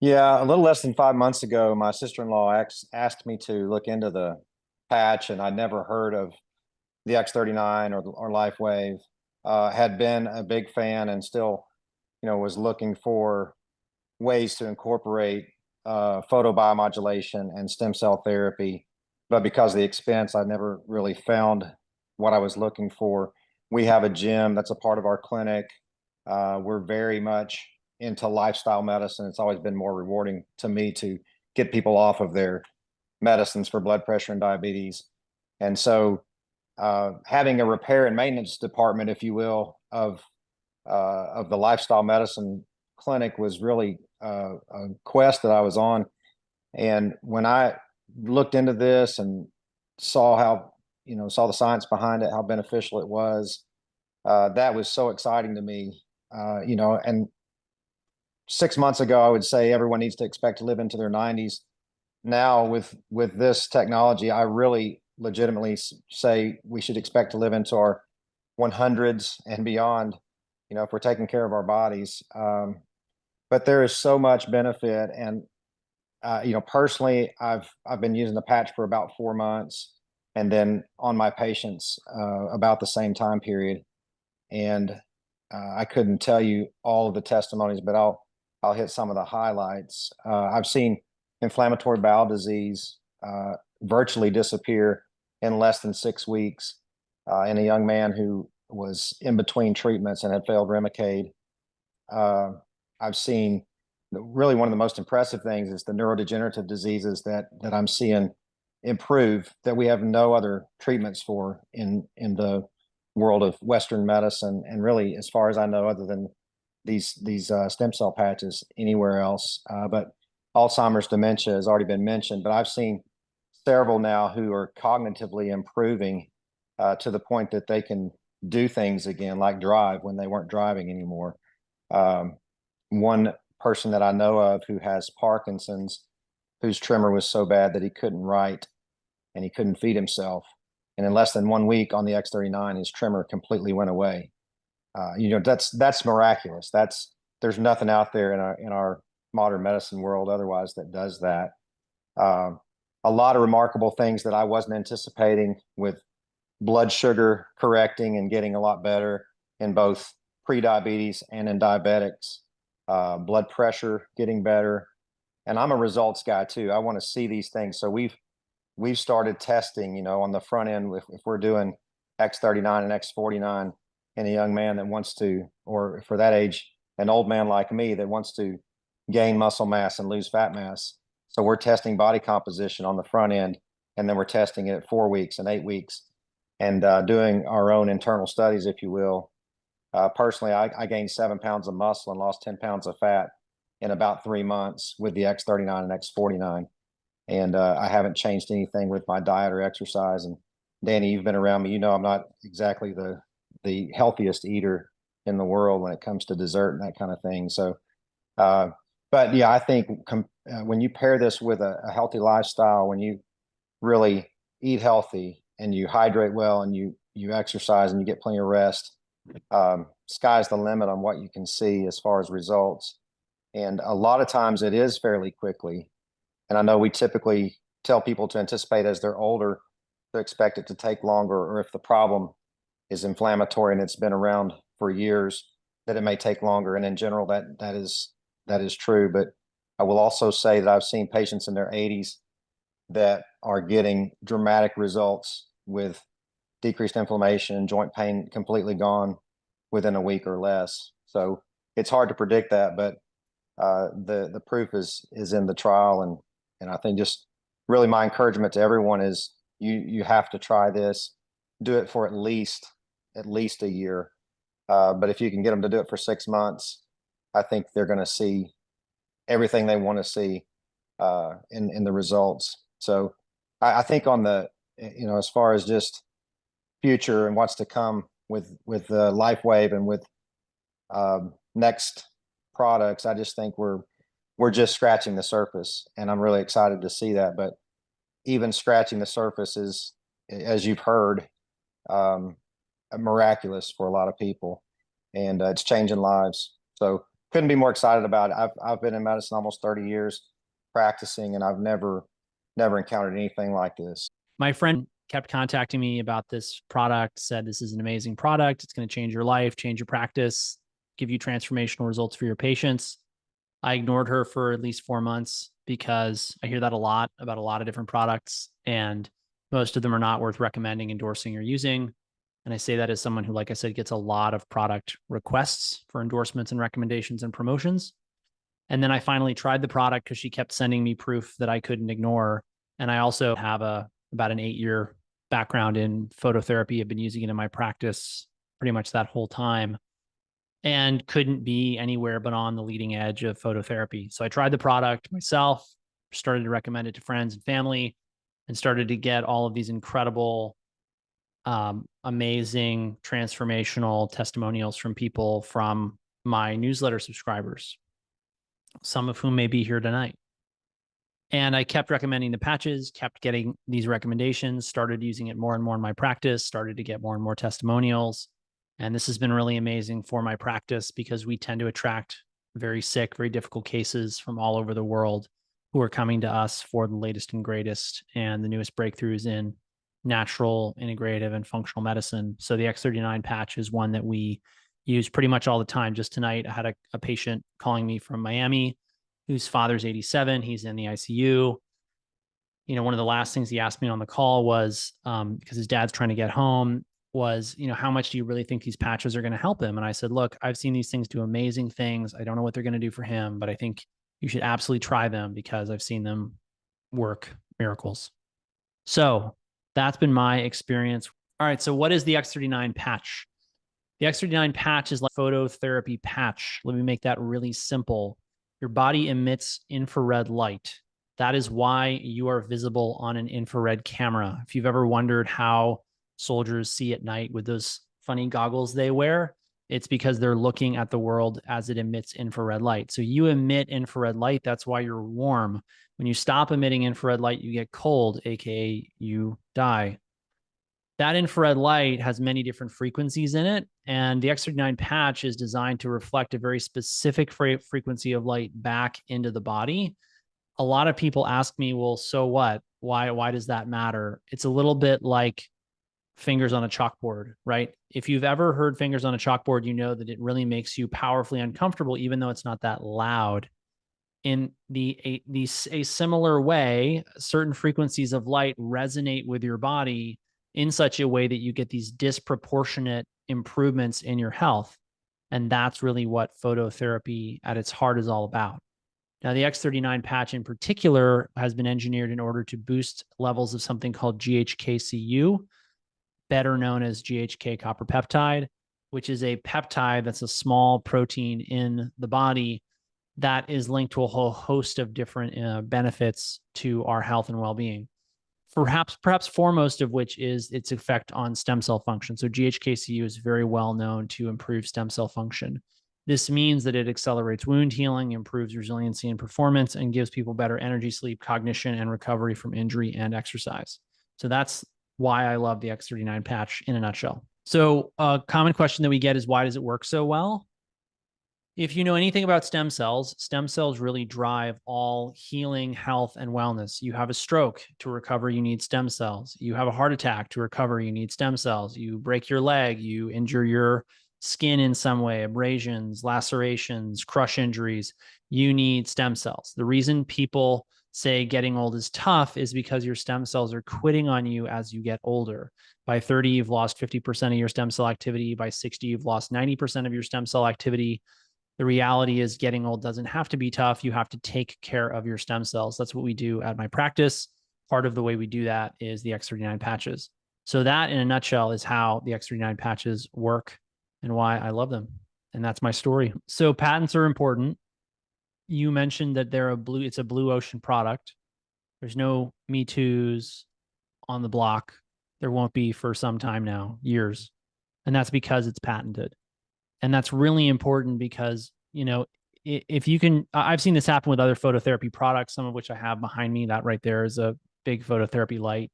Yeah, a little less than 5 months ago, my sister-in-law asked me to look into the patch, and I'd never heard of the X39 or LifeWave. Had been a big fan and still, was looking for ways to incorporate photobiomodulation and stem cell therapy. But because of the expense, I never really found what I was looking for. We have a gym that's a part of our clinic. We're very much into lifestyle medicine. It's always been more rewarding to me to get people off of their medicines for blood pressure and diabetes. And so having a repair and maintenance department, if you will, of the lifestyle medicine clinic was really a quest that I was on. And when I looked into this and saw how, saw the science behind it, how beneficial it was, that was so exciting to me. And 6 months ago, I would say everyone needs to expect to live into their 90s. Now, with this technology, I really legitimately say we should expect to live into our 100s and beyond, if we're taking care of our bodies. But there is so much benefit, and personally, I've been using the patch for about 4 months, and then on my patients about the same time period. And I couldn't tell you all of the testimonies, but I'll hit some of the highlights. I've seen inflammatory bowel disease virtually disappear in less than 6 weeks in a young man who was in between treatments and had failed Remicade. Uh, I've seen really one of the most impressive things is the neurodegenerative diseases that I'm seeing improve that we have no other treatments for in the world of Western medicine, and really, as far as I know, other than these stem cell patches anywhere else. But Alzheimer's, dementia has already been mentioned, but I've seen several now who are cognitively improving to the point that they can do things again, like drive when they weren't driving anymore. Um, One person that I know of who has Parkinson's, whose tremor was so bad that he couldn't write and he couldn't feed himself. And in less than 1 week on the X39, his tremor completely went away. That's miraculous. There's nothing out there in our modern medicine world otherwise that does that. Uh, a lot of remarkable things that I wasn't anticipating with blood sugar correcting and getting a lot better in both pre-diabetes and in diabetics, blood pressure getting better. And I'm a results guy too. I want to see these things. So we've started testing, on the front end if we're doing X39 and X49 in a young man that wants to, or for that age, an old man like me that wants to gain muscle mass and lose fat mass. So we're testing body composition on the front end, and then we're testing it at 4 weeks and 8 weeks, and doing our own internal studies, if you will. Personally, I gained 7 pounds of muscle and lost 10 pounds of fat in about 3 months with the X39 and X49. And I haven't changed anything with my diet or exercise. And Danny, you've been around me. I'm not exactly the healthiest eater in the world when it comes to dessert and that kind of thing. So, uh, but yeah, I think when you pair this with a healthy lifestyle, when you really eat healthy and you hydrate well and you exercise and you get plenty of rest, sky's the limit on what you can see as far as results. And a lot of times it is fairly quickly. And I know we typically tell people to anticipate as they're older to expect it to take longer, or if the problem is inflammatory and it's been around for years, that it may take longer. And in general, that is true. But I will also say that I've seen patients in their 80s that are getting dramatic results with decreased inflammation and joint pain completely gone within a week or less. So it's hard to predict that, but the proof is in the trial, and I think just really my encouragement to everyone is you have to try this, do it for at least a year. But if you can get them to do it for 6 months, I think they're going to see everything they want to see in the results. So I think on the as far as just future and what's to come with LifeWave and with next products, I just think we're just scratching the surface, and I'm really excited to see that. But even scratching the surface is, as you've heard, um, miraculous for a lot of people, and it's changing lives. So couldn't be more excited about it. I've been in medicine almost 30 years practicing, and I've never encountered anything like this. My friend kept contacting me about this product, said this is an amazing product. It's going to change your life, change your practice, give you transformational results for your patients. I ignored her for at least 4 months because I hear that a lot about a lot of different products, and most of them are not worth recommending, endorsing, or using. And I say that as someone who, like I said, gets a lot of product requests for endorsements and recommendations and promotions. And then I finally tried the product because she kept sending me proof that I couldn't ignore. And I also have about an 8-year background in phototherapy. I've been using it in my practice pretty much that whole time, and couldn't be anywhere but on the leading edge of phototherapy. So I tried the product myself, started to recommend it to friends and family, and started to get all of these incredible, amazing, transformational testimonials from people from my newsletter subscribers, some of whom may be here tonight. And I kept recommending the patches, kept getting these recommendations, started using it more and more in my practice, started to get more and more testimonials. And this has been really amazing for my practice because we tend to attract very sick, very difficult cases from all over the world who are coming to us for the latest and greatest and the newest breakthroughs in natural, integrative, and functional medicine. So the X39 patch is one that we use pretty much all the time. Just tonight, I had a patient calling me from Miami whose father's 87. He's in the ICU. You know, one of the last things he asked me on the call was, because his dad's trying to get home, was, you know, how much do you really think these patches are going to help him? And I said, look, I've seen these things do amazing things. I don't know what they're going to do for him, but I think you should absolutely try them because I've seen them work miracles. So that's been my experience. All right. So what is the X39 patch? The X39 patch is like phototherapy patch. Let me make that really simple. Your body emits infrared light. That is why you are visible on an infrared camera. If you've ever wondered how soldiers see at night with those funny goggles they wear, it's because they're looking at the world as it emits infrared light. So you emit infrared light. That's why you're warm. When you stop emitting infrared light, you get cold, AKA you die. That infrared light has many different frequencies in it, and the X39 patch is designed to reflect a very specific frequency of light back into the body. A lot of people ask me, well, so what? Why does that matter? It's a little bit like fingers on a chalkboard, right? If you've ever heard fingers on a chalkboard, you know that it really makes you powerfully uncomfortable, even though it's not that loud. In a similar way, certain frequencies of light resonate with your body in such a way that you get these disproportionate improvements in your health. And that's really what phototherapy at its heart is all about. Now, the X39 patch in particular has been engineered in order to boost levels of something called GHKCU, better known as GHK copper peptide, which is a peptide that's a small protein in the body that is linked to a whole host of different benefits to our health and well-being. Perhaps foremost of which is its effect on stem cell function. So GHKCU is very well known to improve stem cell function. This means that it accelerates wound healing, improves resiliency and performance, and gives people better energy, sleep, cognition, and recovery from injury and exercise. So that's why I love the X39 patch in a nutshell. So a common question that we get is, why does it work so well? If you know anything about stem cells really drive all healing, health, and wellness. You have a stroke, to recover, you need stem cells. You have a heart attack, to recover, you need stem cells. You break your leg, you injure your skin in some way, abrasions, lacerations, crush injuries, you need stem cells. The reason people say getting old is tough is because your stem cells are quitting on you as you get older. By 30, you've lost 50% of your stem cell activity. By 60, you've lost 90% of your stem cell activity. The reality is getting old doesn't have to be tough. You have to take care of your stem cells. That's what we do at my practice. Part of the way we do that is the X39 patches. So that in a nutshell is how the X39 patches work and why I love them. And that's my story. So patents are important. You mentioned that it's a blue ocean product. There's no Me Too's on the block. There won't be for some time now, years. And that's because it's patented. And that's really important because, you know, if you can, I've seen this happen with other phototherapy products, some of which I have behind me. That right there is a big phototherapy light.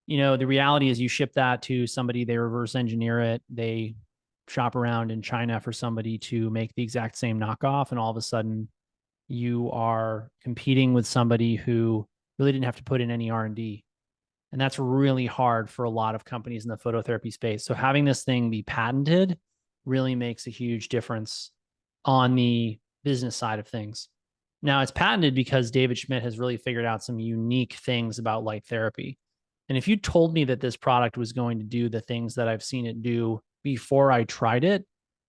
You know, the reality is you ship that to somebody, they reverse engineer it, they shop around in China for somebody to make the exact same knockoff, and all of a sudden you are competing with somebody who really didn't have to put in any R&D. And that's really hard for a lot of companies in the phototherapy space. So having this thing be patented really makes a huge difference on the business side of things. Now, it's patented because David Schmidt has really figured out some unique things about light therapy. And if you told me that this product was going to do the things that I've seen it do before I tried it,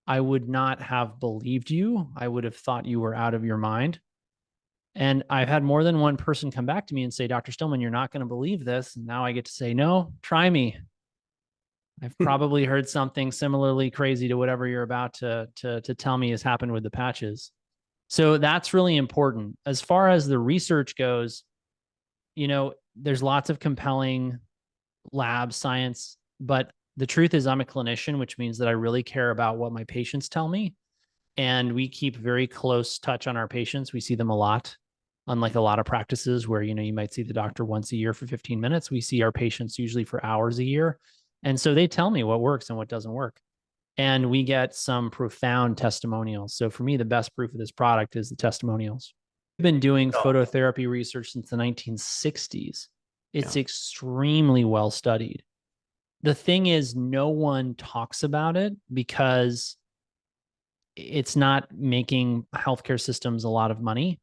I would not have believed you. I would have thought you were out of your mind. And I've had more than one person come back to me and say, Dr. Stillman, you're not going to believe this. And now I get to say, no, try me. I've probably heard something similarly crazy to whatever you're about to tell me has happened with the patches. So that's really important. As far as the research goes, there's lots of compelling lab science, but the truth is I'm a clinician, which means that I really care about what my patients tell me. And we keep very close touch on our patients. We see them a lot. Unlike a lot of practices where, you might see the doctor once a year for 15 minutes, we see our patients usually for hours a year. And so they tell me what works and what doesn't work. And we get some profound testimonials. So for me, the best proof of this product is the testimonials. We've been doing phototherapy research since the 1960s. It's extremely well studied. The thing is, no one talks about it because it's not making healthcare systems a lot of money.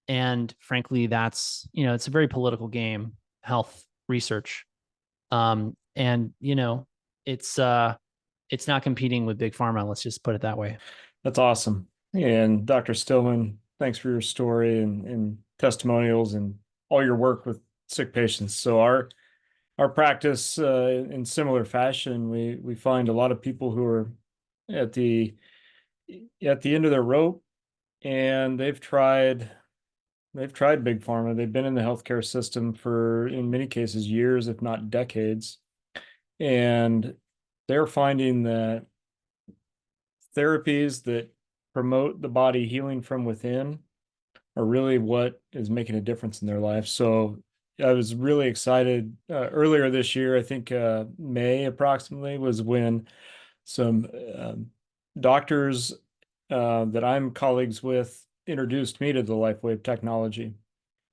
And frankly, that's, it's a very political game, health research. And it's not competing with big pharma. Let's just put it that way. That's awesome. And Dr. Stillman, thanks for your story and testimonials and all your work with sick patients. So our practice, in similar fashion, we find a lot of people who are at the end of their rope, and they've tried big pharma. They've been in the healthcare system for, in many cases, years, if not decades. And they're finding that therapies that promote the body healing from within are really what is making a difference in their life. So I was really excited. Earlier this year, I think May approximately, was when some doctors that I'm colleagues with introduced me to the LifeWave technology.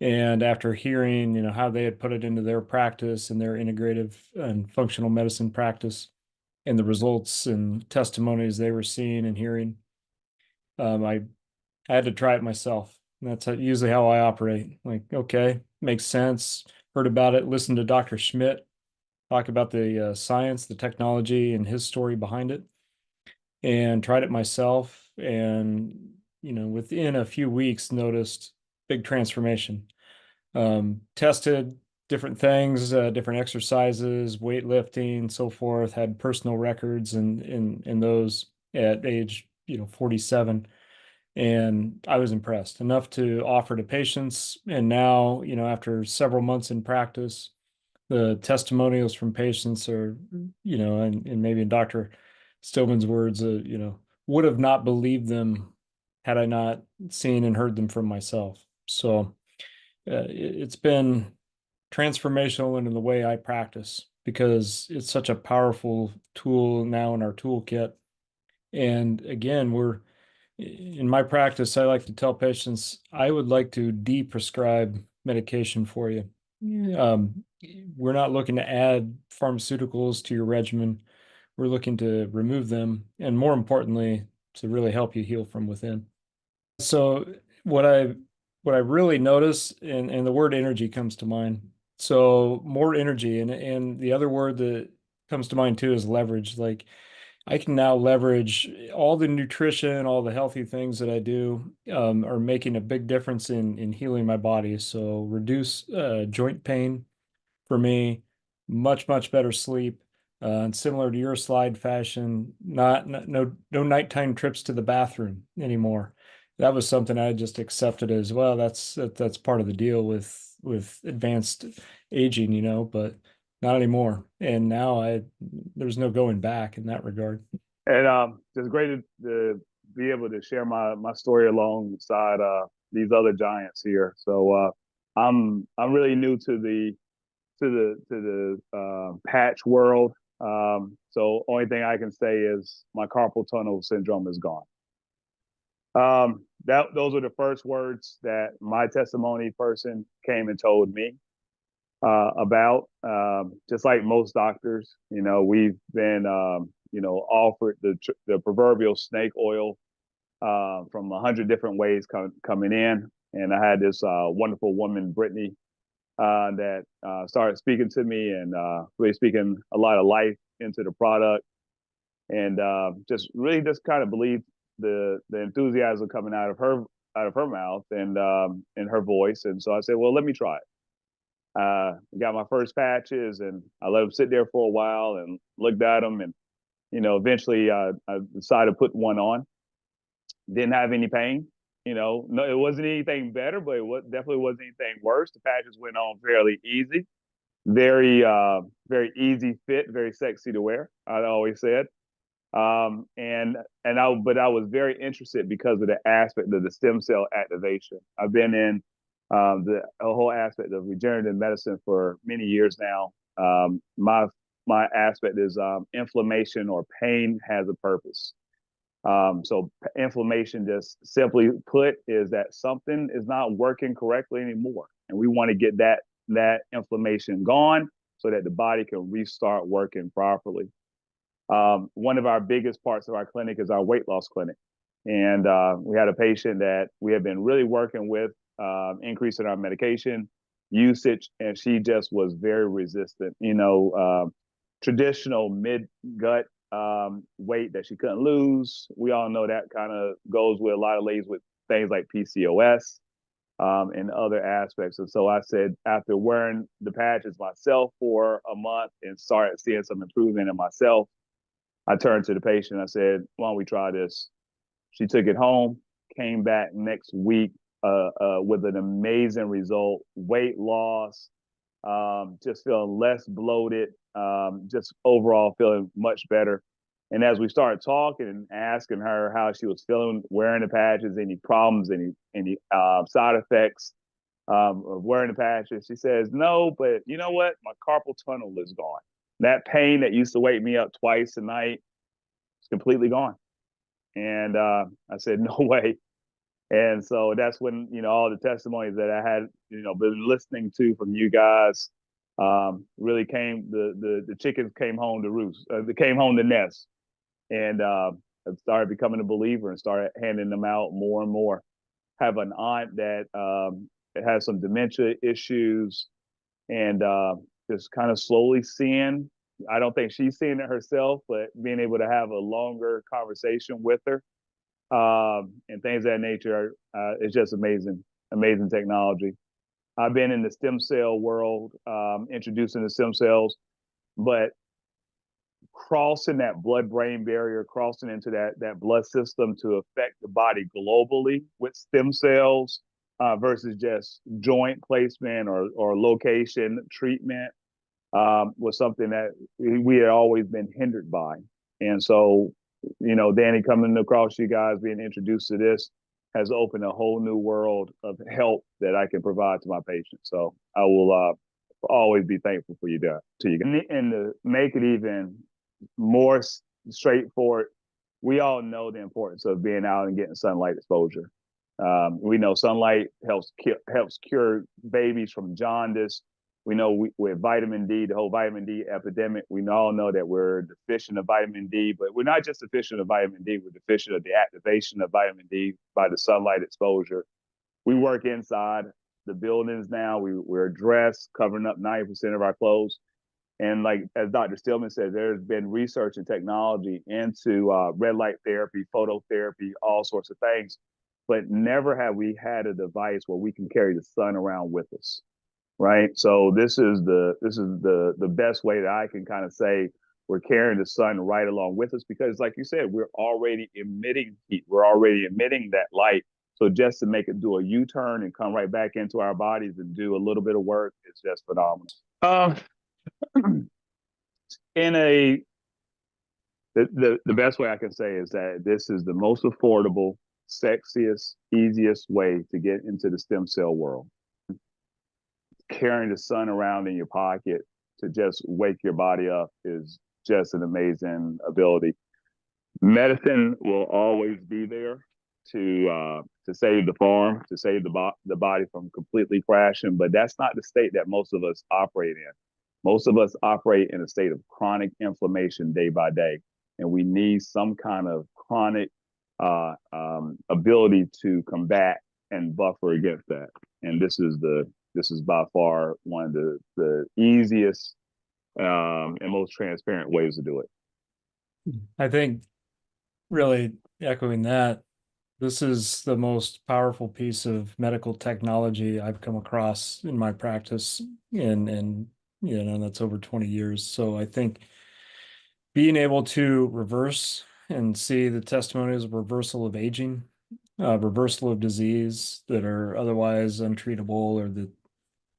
And after hearing, how they had put it into their practice and their integrative and functional medicine practice, and the results and testimonies they were seeing and hearing, I had to try it myself. And that's usually how I operate. Like, okay, makes sense. Heard about it. Listened to Dr. Schmidt talk about the science, the technology, and his story behind it, and tried it myself. And within a few weeks, noticed big transformation. Tested different things, different exercises, weightlifting, so forth, had personal records in those at age, 47. And I was impressed enough to offer to patients. And now, after several months in practice, the testimonials from patients are, and maybe in Dr. Stillman's words, would have not believed them had I not seen and heard them from myself. So it's been transformational in the way I practice, because it's such a powerful tool now in our toolkit. And again, in my practice, I like to tell patients, I would like to de-prescribe medication for you. We're not looking to add pharmaceuticals to your regimen. We're looking to remove them, and more importantly, to really help you heal from within. So what I really notice, and the word energy comes to mind. So more energy, and the other word that comes to mind too is leverage. Like, I can now leverage all the nutrition, all the healthy things that I do, are making a big difference in healing my body. So reduce joint pain for me, much better sleep, and similar to your slide fashion, no nighttime trips to the bathroom anymore. That was something I just accepted as well. That's part of the deal with advanced aging, but not anymore. And now there's no going back in that regard. And it's great to be able to share my story alongside these other giants here. So I'm really new to the patch world. So only thing I can say is my carpal tunnel syndrome is gone. Those are the first words that my testimony person came and told me about. Just like most doctors, we've been offered the proverbial snake oil from 100 different ways coming in. And I had this wonderful woman, Brittany, that started speaking to me and really speaking a lot of life into the product, and just really just kind of believed the enthusiasm coming out of her mouth and in her voice. And so I said, well, let me try it. Got my first patches, and I let them sit there for a while and looked at them, and eventually I decided to put one on. Didn't have any pain. No, it wasn't anything better, but definitely wasn't anything worse. The patches went on fairly easy, very very easy fit, very sexy to wear. I always said, but I was very interested because of the aspect of the stem cell activation. I've been in the whole aspect of regenerative medicine for many years now. My aspect is inflammation or pain has a purpose. So inflammation, just simply put, is that something is not working correctly anymore, and we want to get that inflammation gone so that the body can restart working properly. One of our biggest parts of our clinic is our weight loss clinic, and we had a patient that we have been really working with, increasing our medication usage, and she just was very resistant. Traditional mid-gut weight that she couldn't lose. We all know that kind of goes with a lot of ladies with things like PCOS and other aspects. And so I said, after wearing the patches myself for a month and started seeing some improvement in myself, I turned to the patient. I said, why don't we try this? She took it home, came back next week with an amazing result, weight loss, just feeling less bloated, just overall feeling much better. And as we started talking and asking her how she was feeling wearing the patches, any problems, any side effects of wearing the patches, she says, no, but you know what? My carpal tunnel is gone. That pain that used to wake me up twice a night is completely gone. And I said, no way. And so that's when, all the testimonies that I had, been listening to from you guys really came, the chickens came home to roost, they came home to nest. And I started becoming a believer and started handing them out more and more. Have an aunt that has some dementia issues, and just kind of slowly seeing, I don't think she's seeing it herself, but being able to have a longer conversation with her and things of that nature, it's just amazing technology. I've been in the stem cell world, introducing the stem cells, but crossing that blood-brain barrier, crossing into that blood system to affect the body globally with stem cells versus just joint placement or location treatment was something that we had always been hindered by. And so, Danny, coming across you guys, being introduced to this has opened a whole new world of help that I can provide to my patients. So I will always be thankful for you to you guys. And to make it even more straightforward, we all know the importance of being out and getting sunlight exposure. We know sunlight helps cure babies from jaundice. We know with vitamin D, the whole vitamin D epidemic, we all know that we're deficient of vitamin D, but we're not just deficient of vitamin D, we're deficient of the activation of vitamin D by the sunlight exposure. We work inside the buildings now. We're dressed, covering up 90% of our clothes. And like, as Dr. Stillman said, there's been research and technology into red light therapy, phototherapy, all sorts of things, but never have we had a device where we can carry the sun around with us. Right. So this is the best way that I can kind of say we're carrying the sun right along with us, because like you said, we're already emitting heat. We're already emitting that light. So just to make it do a U-turn and come right back into our bodies and do a little bit of work, it's just phenomenal. The best way I can say is that this is the most affordable, sexiest, easiest way to get into the stem cell world. Carrying the sun around in your pocket to just wake your body up is just an amazing ability. Medicine will always be there to save the farm, to save the body from completely crashing, but that's not the state that most of us operate in. Most of us operate in a state of chronic inflammation day by day, and we need some kind of chronic ability to combat and buffer against that. And this is by far one of the easiest and most transparent ways to do it. I think really echoing that, this is the most powerful piece of medical technology I've come across in my practice, and you know, that's over 20 years. So I think being able to reverse and see the testimonies of reversal of aging, reversal of disease that are otherwise untreatable, or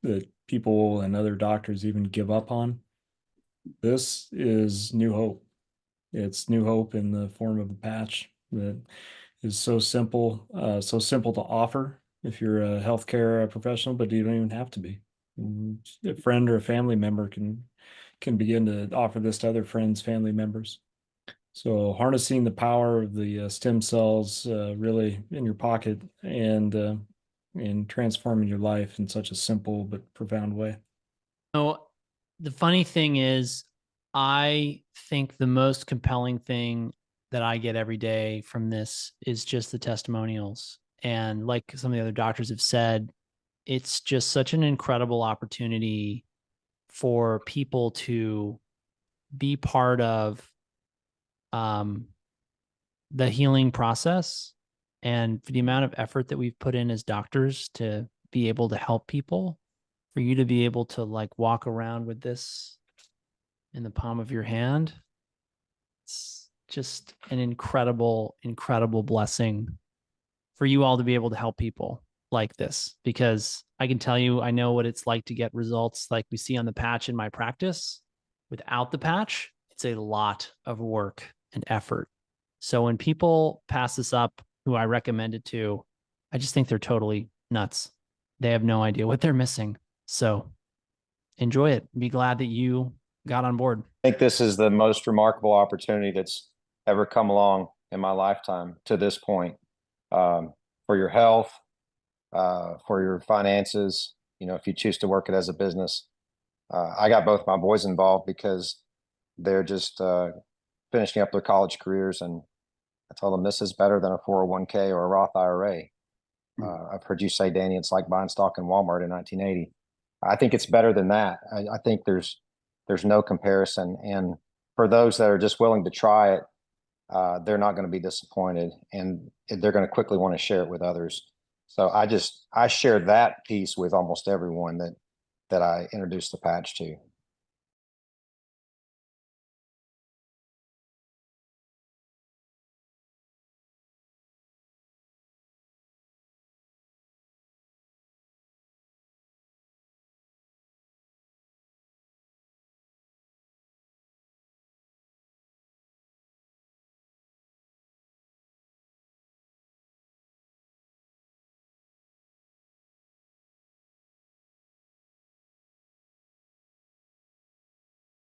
that people and other doctors even give up on, this is new hope. It's new hope in the form of a patch that is so simple to offer if you're a healthcare professional, but you don't even have to be. A friend or a family member can begin to offer this to other friends, family members. So harnessing the power of the stem cells really in your pocket, and transforming your life in such a simple but profound way. So the funny thing is, I think the most compelling thing that I get every day from this is just the testimonials. And like some of the other doctors have said, it's just such an incredible opportunity for people to be part of the healing process, and for the amount of effort that we've put in as doctors to be able to help people, for you to be able to like walk around with this in the palm of your hand. It's just an incredible, incredible blessing for you all to be able to help people like this, because I can tell you, I know what it's like to get results like we see on the patch in my practice. Without the patch, it's a lot of work and effort. So when people pass this up, who I recommend it to, I just think they're totally nuts. They have no idea what they're missing. So enjoy it. Be glad that you got on board. I think this is the most remarkable opportunity that's ever come along in my lifetime to this point, for your health, for your finances. You know, if you choose to work it as a business. I got both my boys involved because they're just finishing up their college careers, and I told them this is better than a 401k or a Roth IRA. I've heard you say, Danny, it's like buying stock in Walmart in 1980. I think it's better than that. I think there's no comparison. And for those that are just willing to try it, they're not going to be disappointed, and they're going to quickly want to share it with others. So I share that piece with almost everyone that I introduce the patch to.